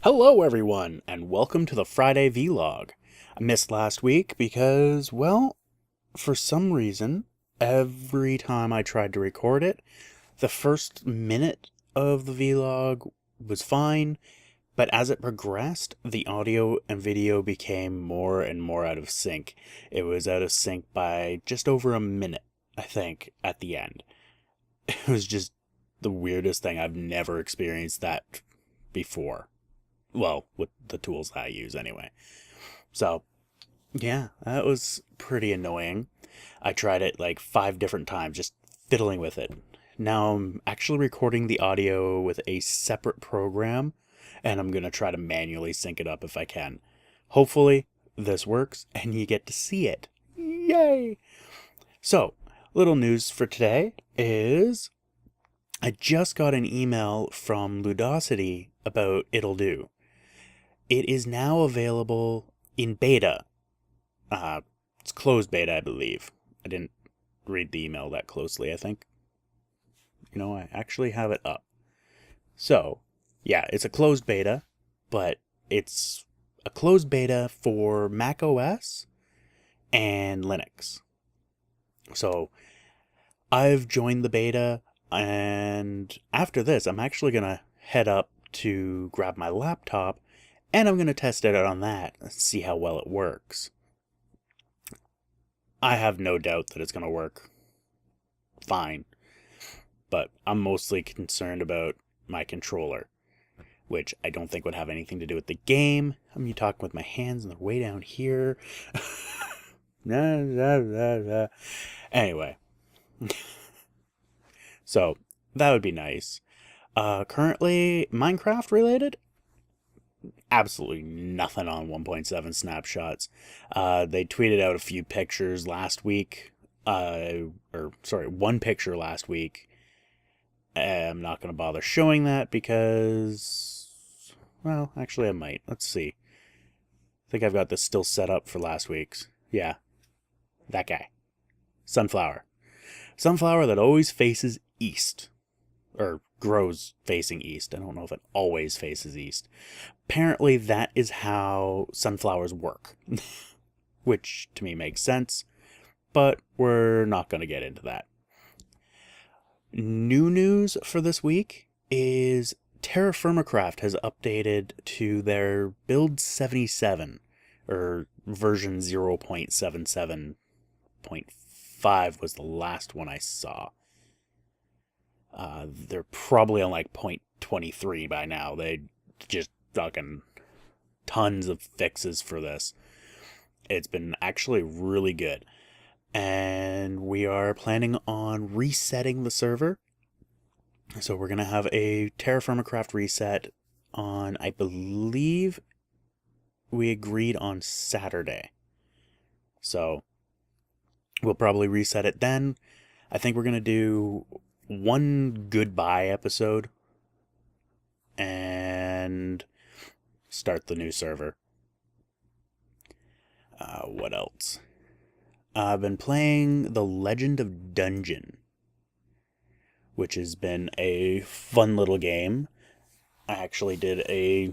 Hello everyone, and welcome to the Friday Vlog. I missed last week because, well, for some reason, every time I tried to record it, the first minute of the vlog was fine, but as it progressed, the audio and video became more and more out of sync. It was out of sync by just over a minute, I think, at the end. It was just the weirdest thing. I've never experienced that before. Well, with the tools that I use anyway. So, yeah, that was pretty annoying. I tried it like 5 different times, just fiddling with it. Now I'm actually recording the audio with a separate program, and I'm going to try to manually sync it up if I can. Hopefully, this works, and you get to see it. Yay! So, little news for today is I just got an email from Ludosity about Ittle Dew. It is now available in beta. It's closed beta, I believe. I didn't read the email that closely, I think. I actually have it up. So, yeah, it's a closed beta, but it's a closed beta for Mac OS and Linux. So, I've joined the beta, and after this, I'm actually going to head up to grab my laptop, and I'm going to test it out on that and see how well it works. I have no doubt that it's going to work fine, but I'm mostly concerned about my controller, which I don't think would have anything to do with the game. I'm talking with my hands and they're way down here. Anyway, so that would be nice. Currently, Minecraft related? Absolutely nothing on 1.7 snapshots. They tweeted out a few pictures last week. One picture last week. I'm not going to bother showing that because, well, actually I might. Let's see. I think I've got this still set up for last week's. Yeah, that guy. Sunflower. Sunflower that always faces east. Or grows facing east. I don't know if it always faces east. Apparently that is how sunflowers work. Which to me makes sense. But we're not going to get into that. New news for this week is TerraFirmaCraft has updated to their build 77. Or version 0.77.5 was the last one I saw. They're probably on like 0.23 by now. They just fucking tons of fixes for this. It's been actually really good. And we are planning on resetting the server. So we're going to have a TerraFirmaCraft reset on, I believe, we agreed on Saturday. So we'll probably reset it then. I think we're going to do one goodbye episode and start the new server. What else? I've been playing The Legend of Dungeon, which has been a fun little game. I actually did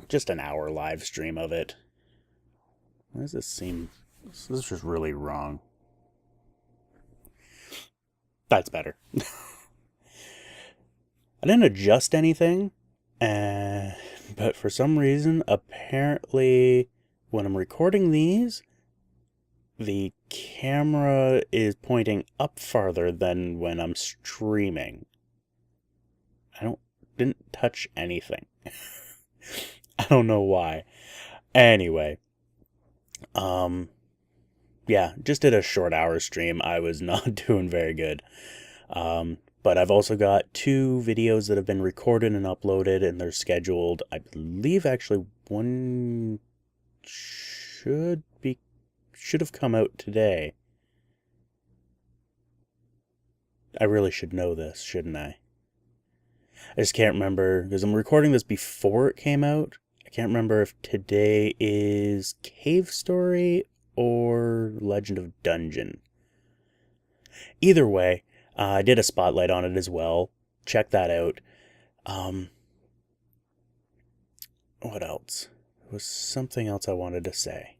just an hour live stream of it. Why does this seem... This is just really wrong. That's better. I didn't adjust anything, but for some reason, apparently, when I'm recording these, the camera is pointing up farther than when I'm streaming. Didn't touch anything. I don't know why. Anyway, yeah, just did a short hour stream. I was not doing very good. But I've also got 2 videos that have been recorded and uploaded, and they're scheduled. I believe actually one should have come out today. I really should know this, shouldn't I? I just can't remember, because I'm recording this before it came out. I can't remember if today is Cave Story or Legend of Dungeon. Either way, I did a spotlight on it as well. Check that out. what else? There was something else I wanted to say.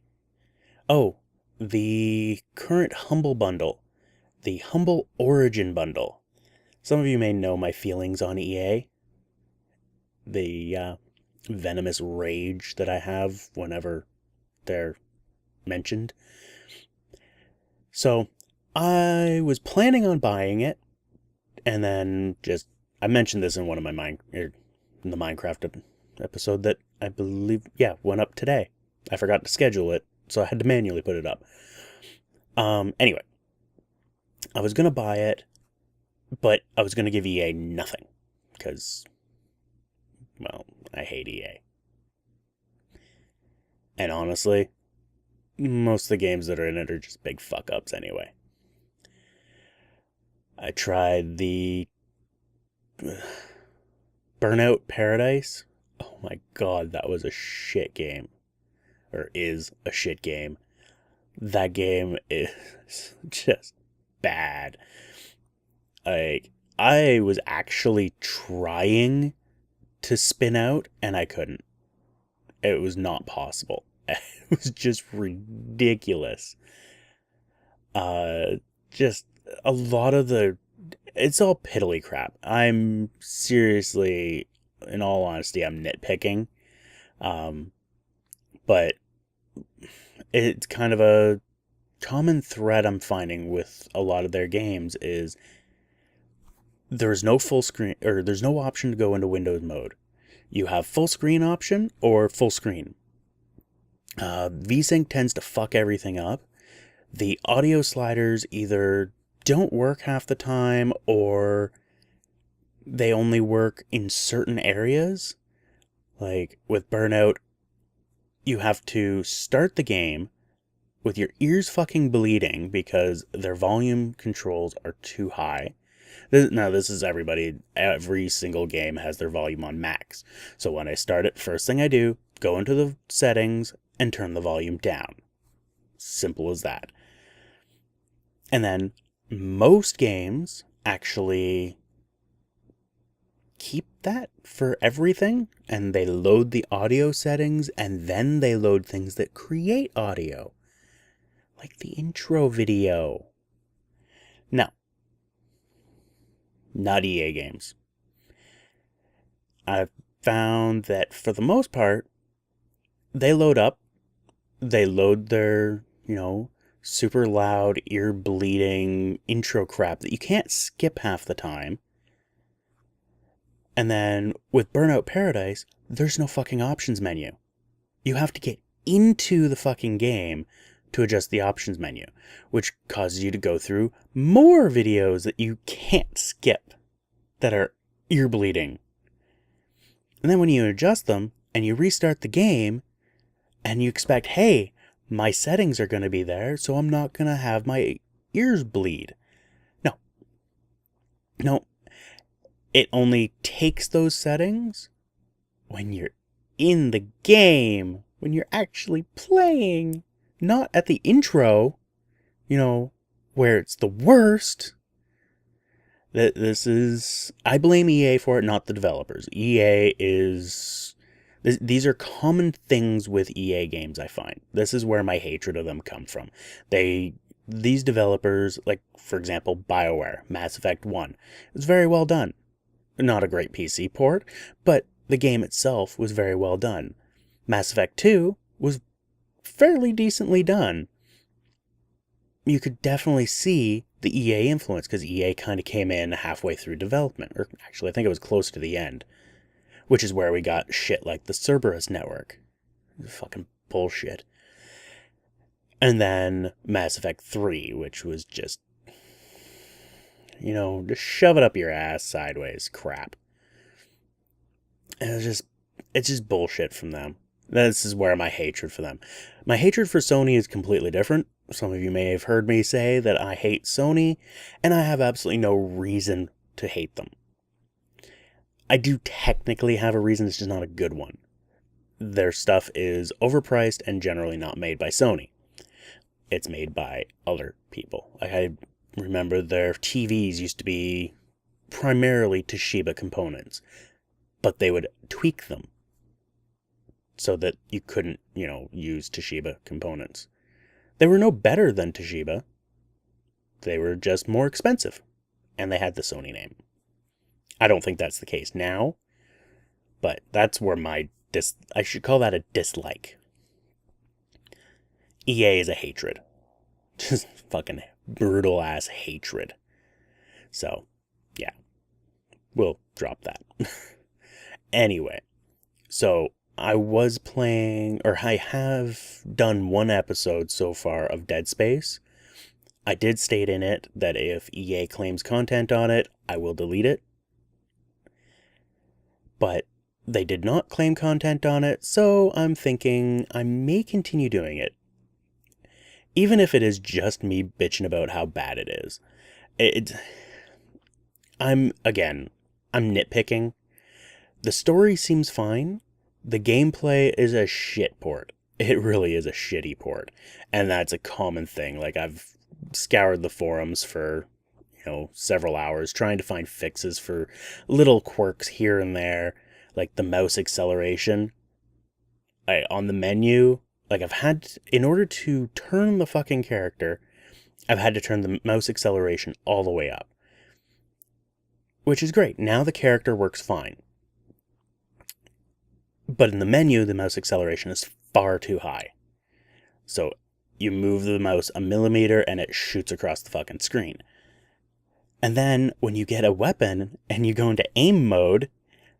Oh, the current Humble Bundle. The Humble Origin Bundle. Some of you may know my feelings on EA. The venomous rage that I have whenever they're mentioned. So, I was planning on buying it, and then I mentioned this in one of my in the Minecraft episode that I believe, went up today. I forgot to schedule it, so I had to manually put it up. Anyway, I was going to buy it, but I was going to give EA nothing, because, well, I hate EA. And honestly, most of the games that are in it are just big fuck-ups anyway. I tried the Burnout Paradise. Oh my god, that was a shit game. Or is a shit game. That game is just bad. Like, I was actually trying to spin out, and I couldn't. It was not possible. It was just ridiculous. Just a lot of it's all piddly crap. I'm seriously, in all honesty, I'm nitpicking. But it's kind of a common thread I'm finding with a lot of their games is there's no full screen, or there's no option to go into Windows mode. You have full screen option or full screen. VSync tends to fuck everything up. The audio sliders either don't work half the time, or they only work in certain areas. Like with Burnout, you have to start the game with your ears fucking bleeding because their volume controls are too high. Now, this is everybody. Every single game has their volume on max. So when I start it, first thing I do, go into the settings and turn the volume down. Simple as that. And then most games actually keep that for everything, and they load the audio settings, and then they load things that create audio, like the intro video. Now, not EA games. I've found that for the most part, they load their, super loud, ear-bleeding intro crap that you can't skip half the time. And then with Burnout Paradise, there's no fucking options menu. You have to get into the fucking game to adjust the options menu, which causes you to go through more videos that you can't skip that are ear bleeding. And then when you adjust them and you restart the game and you expect, hey, my settings are going to be there, so I'm not going to have my ears bleed. No. It only takes those settings when you're in the game, when you're actually playing, not at the intro, where it's the worst. I blame EA for it, not the developers. These are common things with EA games, I find. This is where my hatred of them come from. These developers, like, for example, BioWare, Mass Effect 1, it's very well done. Not a great PC port, but the game itself was very well done. Mass Effect 2 was fairly decently done. You could definitely see the EA influence, because EA kind of came in halfway through development, or actually I think it was close to the end, which is where we got shit like the Cerberus network. Fucking bullshit. And then Mass Effect 3, which was just, just shove it up your ass sideways crap. And it's just bullshit from them. This is where my hatred for them. My hatred for Sony is completely different. Some of you may have heard me say that I hate Sony, and I have absolutely no reason to hate them. I do technically have a reason, it's just not a good one. Their stuff is overpriced and generally not made by Sony. It's made by other people. Like, I remember their TVs used to be primarily Toshiba components, but they would tweak them so that you couldn't, use Toshiba components. They were no better than Toshiba. They were just more expensive, and they had the Sony name. I don't think that's the case now, but that's where I should call that a dislike. EA is a hatred. Just fucking brutal ass hatred. So, yeah. We'll drop that. Anyway, so I was playing, or I have done one episode so far of Dead Space. I did state in it that if EA claims content on it, I will delete it. But they did not claim content on it, so I'm thinking I may continue doing it. Even if it is just me bitching about how bad it is. I'm nitpicking. The story seems fine. The gameplay is a shit port. It really is a shitty port. And that's a common thing. Like, I've scoured the forums for, several hours trying to find fixes for little quirks here and there. Like the mouse acceleration. On the menu, in order to turn the fucking character, I've had to turn the mouse acceleration all the way up. Which is great. Now the character works fine. But in the menu, the mouse acceleration is far too high. So you move the mouse a millimeter and it shoots across the fucking screen. And then when you get a weapon and you go into aim mode,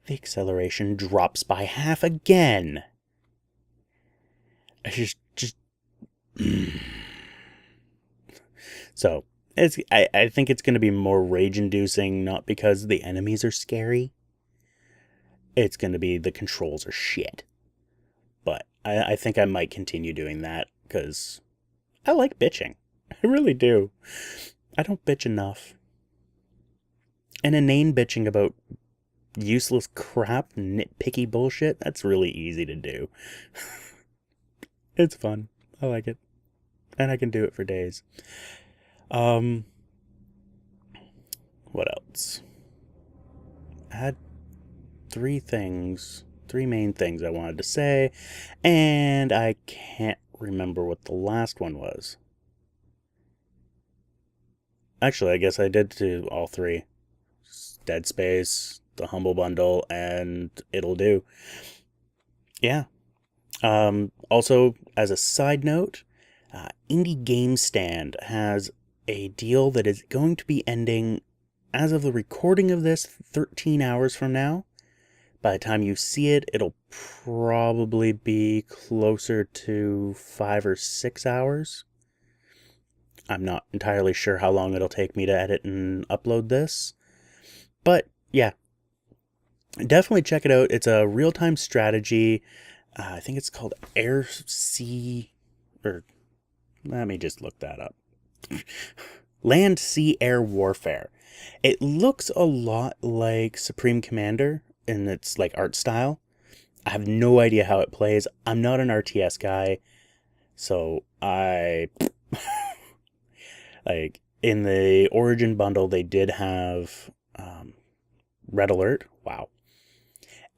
the acceleration drops by half again. It's just So, I think it's going to be more rage-inducing, not because the enemies are scary. It's going to be the controls are shit. But I think I might continue doing that, because I like bitching. I really do. I don't bitch enough. And inane bitching about useless crap, nitpicky bullshit, that's really easy to do. It's fun. I like it. And I can do it for days. What else? I had three main things I wanted to say, and I can't remember what the last one was. Actually, I guess I did do all three. Dead Space, the Humble Bundle, and Ittle Dew. Yeah. Also, as a side note, Indie Game Stand has a deal that is going to be ending, as of the recording of this, 13 hours from now. By the time you see it, it'll probably be closer to 5 or 6 hours. I'm not entirely sure how long it'll take me to edit and upload this. But, yeah. Definitely check it out. It's a real-time strategy. I think it's called Air, Sea, or let me just look that up. Land, Sea, Air Warfare. It looks a lot like Supreme Commander in its art style. I have no idea how it plays. I'm not an RTS guy, so in the Origin bundle they did have Red Alert. Wow.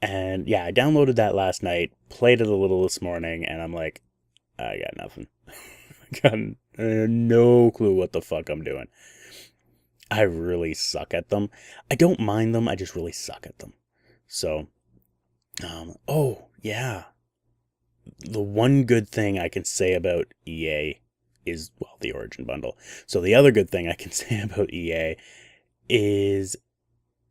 And yeah, I downloaded that last night, played it a little this morning, and I'm like, I got nothing. I got no clue what the fuck I'm doing. I really suck at them. I don't mind them, I just really suck at them. So, oh, yeah. The one good thing I can say about EA is, well, the Origin bundle. So the other good thing I can say about EA is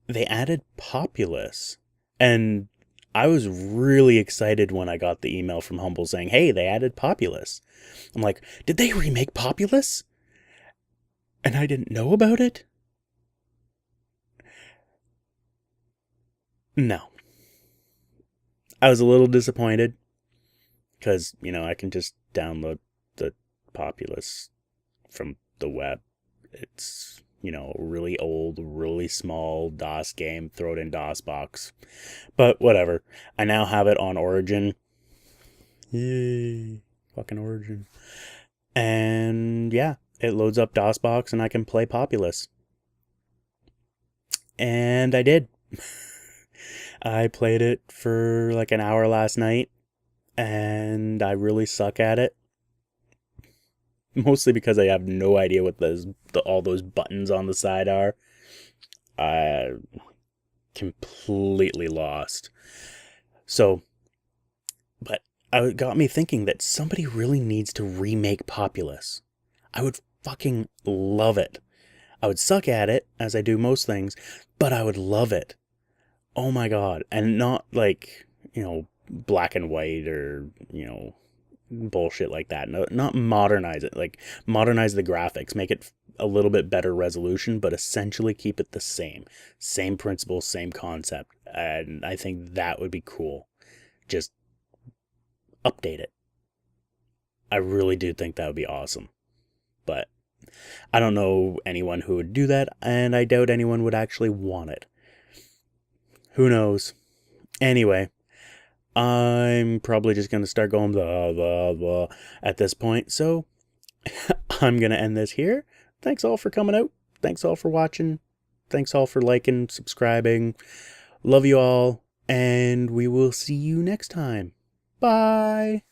they added Populous. And I was really excited when I got the email from Humble saying, hey, they added Populous. I'm like, did they remake Populous? And I didn't know about it? No. I was a little disappointed. Because, I can just download the Populous from the web. It's, really old, really small DOS game. Throw it in DOSBox. But whatever. I now have it on Origin. Yay. Fucking Origin. And yeah, it loads up DOSBox and I can play Populous. And I did. I played it for an hour last night. and I really suck at it. Mostly because I have no idea what all those buttons on the side are. I completely lost. So, but it got me thinking that somebody really needs to remake Populous. I would fucking love it. I would suck at it, as I do most things, but I would love it. Oh my god. And not like, black and white or, bullshit like that. No, not modernize it. Like, modernize the graphics, make it a little bit better resolution, but essentially keep it the same. Same principle, same concept. And I think that would be cool. Just update it. I really do think that would be awesome. But I don't know anyone who would do that, and I doubt anyone would actually want it. Who knows? Anyway, I'm probably just going to start going blah, blah, blah at this point. So I'm going to end this here. Thanks all for coming out. Thanks all for watching. Thanks all for liking, subscribing. Love you all. And we will see you next time. Bye.